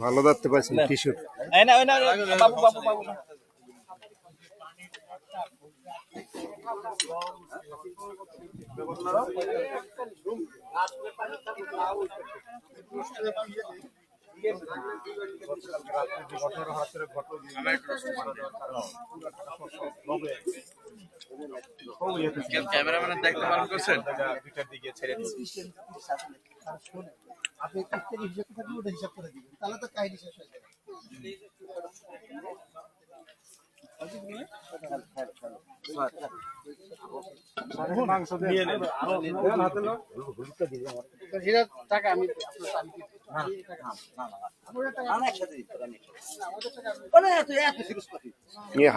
ভালো ধরতে পারছেন কিশোর। বাবু বাবু বাবু ক্যামেরাম্যানের দায়িত্ব পালন করছেন। আপনি হিসাব থাকলে ওটা হিসাব করে দিবেন, তাহলে তো কাহিনী শেষ হয়ে যাবে।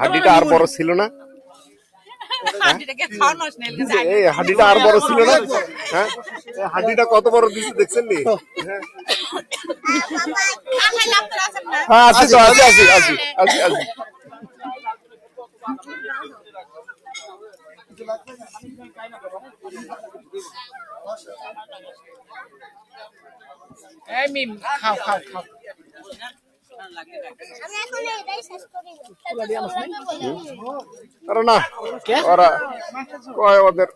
হাড্ডিটা আর বড় ছিল না, এই হাড্ডিটা আর বড় ছিল না। হ্যাঁ, হাড্ডিটা কত বড় দিচ্ছে দেখছেন নি? হ্যাঁ আছে তো, আছে আছে আছে আছে আছে। এই মিম খাও খাও খাও। আরে না, ওরা ওদের